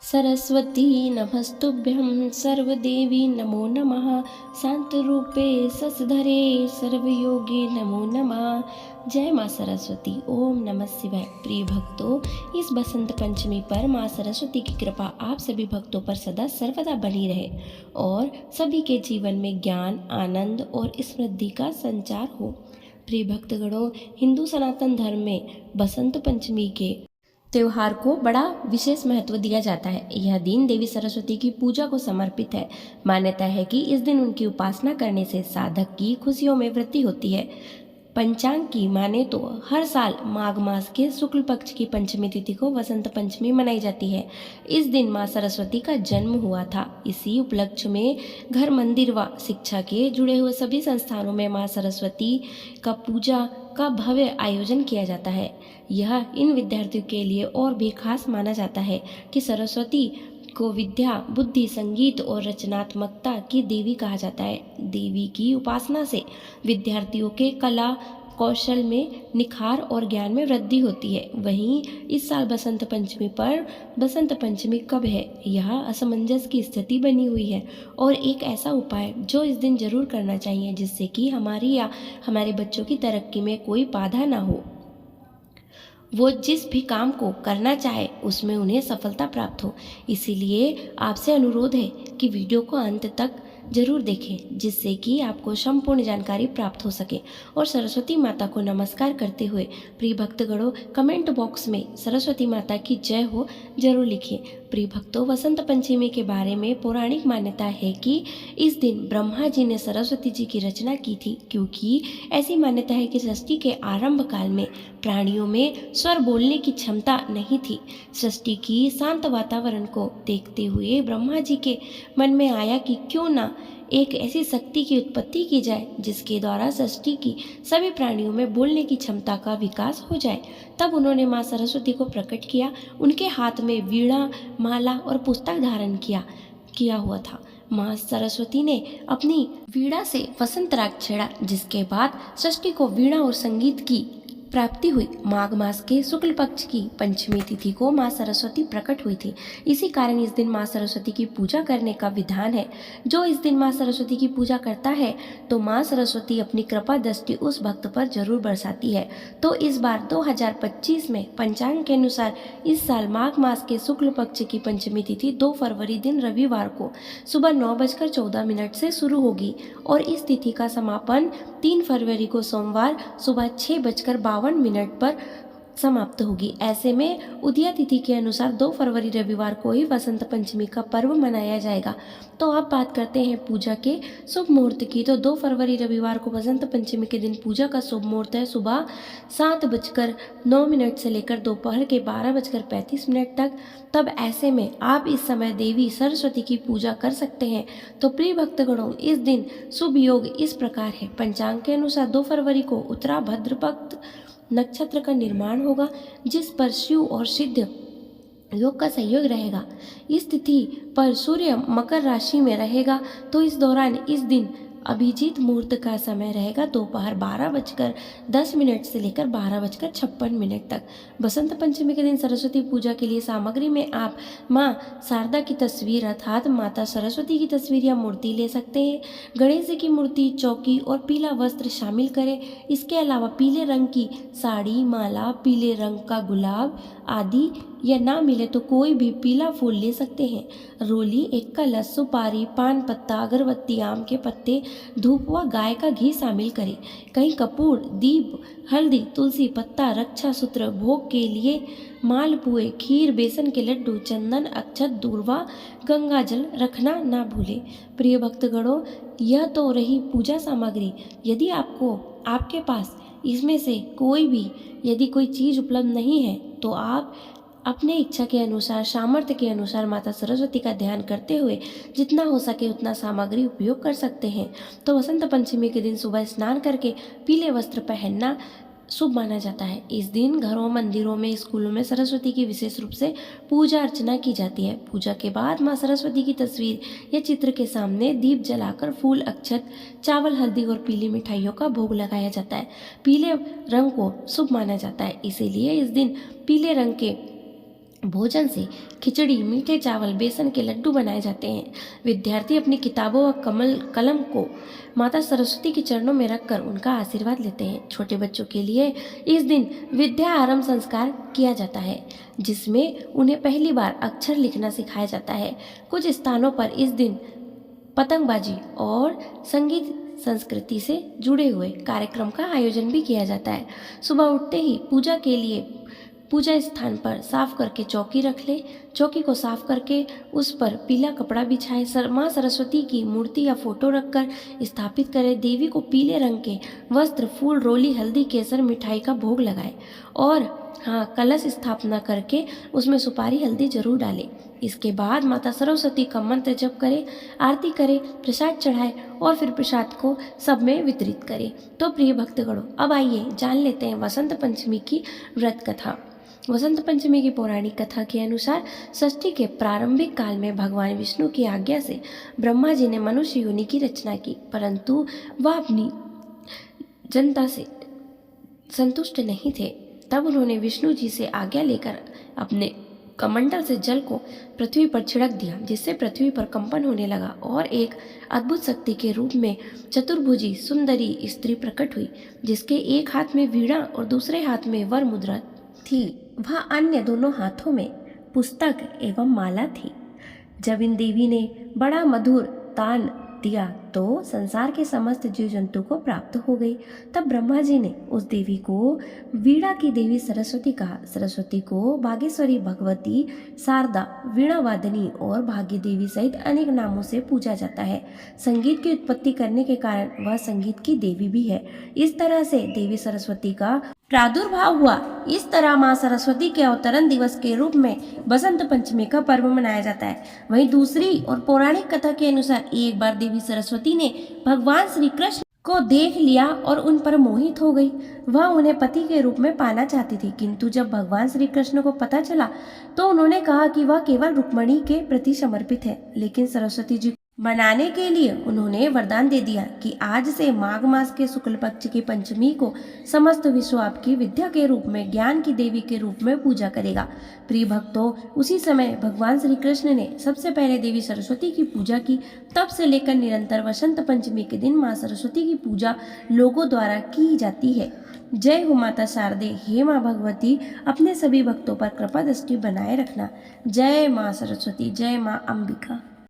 सरस्वती नमस्तुभ्यं सर्वदेवी नमो नमः। शांतरूपे ससधरे सर्वयोगे नमो नमः। जय माँ सरस्वती। ओम नमः शिवाय। प्रिय भक्तों, इस बसंत पंचमी पर माँ सरस्वती की कृपा आप सभी भक्तों पर सदा सर्वदा बनी रहे और सभी के जीवन में ज्ञान, आनंद और समृद्धि का संचार हो। प्रिय भक्तगणों, हिंदू सनातन धर्म में बसंत पंचमी के त्योहार को बड़ा विशेष महत्व दिया जाता है। यह दिन देवी सरस्वती की पूजा को समर्पित है। मान्यता है कि इस दिन उनकी उपासना करने से साधक की खुशियों में वृद्धि होती है। पंचांग की माने तो हर साल माघ मास के शुक्ल पक्ष की पंचमी तिथि को वसंत पंचमी मनाई जाती है। इस दिन माँ सरस्वती का जन्म हुआ था। इसी उपलक्ष्य में घर, मंदिर व शिक्षा के जुड़े हुए सभी संस्थानों में माँ सरस्वती का पूजा का भव्य आयोजन किया जाता है। यह इन विद्यार्थियों के लिए और भी खास माना जाता है कि सरस्वती को विद्या, बुद्धि, संगीत और रचनात्मकता की देवी कहा जाता है। देवी की उपासना से विद्यार्थियों के कला कौशल में निखार और ज्ञान में वृद्धि होती है। वहीं इस साल बसंत पंचमी पर बसंत पंचमी कब है, यह असमंजस की स्थिति बनी हुई है और एक ऐसा उपाय जो इस दिन जरूर करना चाहिए जिससे कि हमारी या हमारे बच्चों की तरक्की में कोई बाधा ना हो। वो जिस भी काम को करना चाहे उसमें उन्हें सफलता प्राप्त हो। इसीलिए आपसे अनुरोध है कि वीडियो को अंत तक जरूर देखें जिससे कि आपको संपूर्ण जानकारी प्राप्त हो सके। और सरस्वती माता को नमस्कार करते हुए प्रिय भक्तगणों, कमेंट बॉक्स में सरस्वती माता की जय हो जरूर लिखिए। प्रिय भक्तों, वसंत पंचमी के बारे में पौराणिक मान्यता है कि इस दिन ब्रह्मा जी ने सरस्वती जी की रचना की थी, क्योंकि ऐसी मान्यता है कि सृष्टि के आरंभ काल में प्राणियों में स्वर बोलने की क्षमता नहीं थी। सृष्टि की शांत वातावरण को देखते हुए ब्रह्मा जी के मन में आया कि क्यों ना एक ऐसी शक्ति की उत्पत्ति की जाए जिसके द्वारा सृष्टि की सभी प्राणियों में बोलने की क्षमता का विकास हो जाए। तब उन्होंने माँ सरस्वती को प्रकट किया। उनके हाथ में वीणा, माला और पुस्तक धारण किया हुआ था। माँ सरस्वती ने अपनी वीणा से वसंत राग छेड़ा, जिसके बाद सृष्टि को वीणा और संगीत की प्राप्ति हुई। माघ मास के शुक्ल पक्ष की पंचमी तिथि को माँ सरस्वती प्रकट हुई थी। इसी कारण इस दिन माँ सरस्वती की पूजा करने का विधान है। जो इस दिन माँ सरस्वती की पूजा करता है तो माँ सरस्वती अपनी कृपा दृष्टि उस भक्त पर जरूर बरसाती है। तो इस बार 2025 में पंचांग के अनुसार इस साल माघ मास के शुक्ल पक्ष की पंचमी तिथि 2 फरवरी दिन रविवार को सुबह 9:14 से शुरू होगी और इस तिथि का समापन 3 फरवरी को सोमवार सुबह 6:52 पर समाप्त होगी। ऐसे में उदया तिथि के अनुसार 2 फरवरी रविवार को ही वसंत पंचमी का पर्व मनाया जाएगा। तो अब बात करते हैं पूजा के शुभ मुहूर्त की। तो 2 फरवरी रविवार को वसंत पंचमी के दिन पूजा का शुभ मुहूर्त है सुबह 7:09 से लेकर दोपहर के 12:35 तक। तब ऐसे में आप इस समय देवी सरस्वती की पूजा कर सकते हैं। तो प्रिय भक्तगणों, इस दिन शुभ योग इस प्रकार है। पंचांग के अनुसार 2 फरवरी को उत्तरा भाद्रपद नक्षत्र का निर्माण होगा, जिस पर शिव और सिद्ध योग का सहयोग रहेगा। इस तिथि पर सूर्य मकर राशि में रहेगा। तो इस दौरान इस दिन अभिजीत मुहूर्त का समय रहेगा दोपहर 12:10 से लेकर 12:56 तक। बसंत पंचमी के दिन सरस्वती पूजा के लिए सामग्री में आप माँ शारदा की तस्वीर अर्थात माता सरस्वती की तस्वीर या मूर्ति ले सकते हैं। गणेश जी की मूर्ति, चौकी और पीला वस्त्र शामिल करें। इसके अलावा पीले रंग की साड़ी, माला, पीले रंग का गुलाब आदि, या ना मिले तो कोई भी पीला फूल ले सकते हैं। रोली, एक कलश, सुपारी, पान पत्ता, अगरबत्ती, आम के पत्ते, धूप व गाय का घी शामिल करें। कहीं कपूर, दीप, हल्दी, तुलसी पत्ता, रक्षा सूत्र, भोग के लिए मालपुए, खीर, बेसन के लड्डू, चंदन, अक्षत, दूर्वा, गंगा जल रखना ना भूलें। प्रिय भक्तगणों, यह तो रही पूजा सामग्री। यदि आपके पास इसमें से यदि कोई चीज़ उपलब्ध नहीं है तो आप अपने इच्छा के अनुसार, सामर्थ्य के अनुसार माता सरस्वती का ध्यान करते हुए जितना हो सके उतना सामग्री उपयोग कर सकते हैं। तो वसंत पंचमी के दिन सुबह स्नान करके पीले वस्त्र पहनना शुभ माना जाता है। इस दिन घरों, मंदिरों में, स्कूलों में सरस्वती की विशेष रूप से पूजा अर्चना की जाती है। पूजा के बाद माँ सरस्वती की तस्वीर या चित्र के सामने दीप जलाकर फूल, अक्षत, चावल, हल्दी और पीली मिठाइयों का भोग लगाया जाता है। पीले रंग को शुभ माना जाता है, इसीलिए इस दिन पीले रंग के भोजन से खिचड़ी, मीठे चावल, बेसन के लड्डू बनाए जाते हैं। विद्यार्थी अपनी किताबों व कलम को माता सरस्वती के चरणों में रखकर उनका आशीर्वाद लेते हैं। छोटे बच्चों के लिए इस दिन विद्या आरंभ संस्कार किया जाता है, जिसमें उन्हें पहली बार अक्षर लिखना सिखाया जाता है। कुछ स्थानों पर इस दिन पतंगबाजी और संगीत संस्कृति से जुड़े हुए कार्यक्रम का आयोजन भी किया जाता है। सुबह उठते ही पूजा के लिए पूजा स्थान पर साफ करके चौकी रख ले। चौकी को साफ करके उस पर पीला कपड़ा बिछाए। माँ सरस्वती की मूर्ति या फोटो रखकर स्थापित करें। देवी को पीले रंग के वस्त्र, फूल, रोली, हल्दी, केसर, मिठाई का भोग लगाए और कलश स्थापना करके उसमें सुपारी, हल्दी जरूर डालें। इसके बाद माता सरस्वती का मंत्र जप करें, आरती करें, प्रसाद चढ़ाए और फिर प्रसाद को सब में वितरित करें। तो प्रिय भक्तगणों, अब आइए जान लेते हैं वसंत पंचमी की व्रत कथा। वसंत पंचमी की पौराणिक कथा के अनुसार सृष्टि के प्रारंभिक काल में भगवान विष्णु की आज्ञा से ब्रह्मा जी ने मनुष्य योनि की रचना की, परंतु वह अपनी जनता से संतुष्ट नहीं थे। तब उन्होंने विष्णु जी से आज्ञा लेकर अपने कमंडल से जल को पृथ्वी पर छिड़क दिया, जिससे पृथ्वी पर कंपन होने लगा और एक अद्भुत शक्ति के रूप में चतुर्भुजी सुंदरी स्त्री प्रकट हुई, जिसके एक हाथ में वीणा और दूसरे हाथ में वर मुद्रा थी। वह अन्य दोनों हाथों में पुस्तक एवं माला थी। जब इन देवी ने बड़ा मधुर तान दिया तो संसार के समस्त जीव जंतु को प्राप्त हो गई। तब ब्रह्मा जी ने उस देवी को वीणा की देवी सरस्वती कहा। सरस्वती को बागेश्वरी, भगवती, शारदा, वीणा वादनी और भाग्य देवी सहित अनेक नामों से पूजा जाता है। संगीत की उत्पत्ति करने के कारण वह संगीत की देवी भी है। इस तरह से देवी सरस्वती का प्रादुर्भाव हुआ। इस तरह माँ सरस्वती के अवतरण दिवस के रूप में बसंत पंचमी का पर्व मनाया जाता है। वहीं दूसरी और पौराणिक कथा के अनुसार एक बार देवी सरस्वती ने भगवान श्री कृष्ण को देख लिया और उन पर मोहित हो गई। वह उन्हें पति के रूप में पाना चाहती थी, किंतु जब भगवान श्री कृष्ण को पता चला तो उन्होंने कहा कि वह केवल रुक्मिणी के प्रति समर्पित है। लेकिन सरस्वती जी मनाने के लिए उन्होंने वरदान दे दिया कि आज से माघ मास के शुक्ल पक्ष की पंचमी को समस्त विश्व आपकी विद्या के रूप में, ज्ञान की देवी के रूप में पूजा करेगा। प्रिय भक्तों, उसी समय भगवान श्री कृष्ण ने सबसे पहले देवी सरस्वती की पूजा की। तब से लेकर निरंतर वसंत पंचमी के दिन माँ सरस्वती की पूजा लोगों द्वारा की जाती है। जय हो माता शारदे, हे माँ भगवती, अपने सभी भक्तों पर कृपा दृष्टि बनाए रखना। जय माँ सरस्वती, जय माँ अंबिका।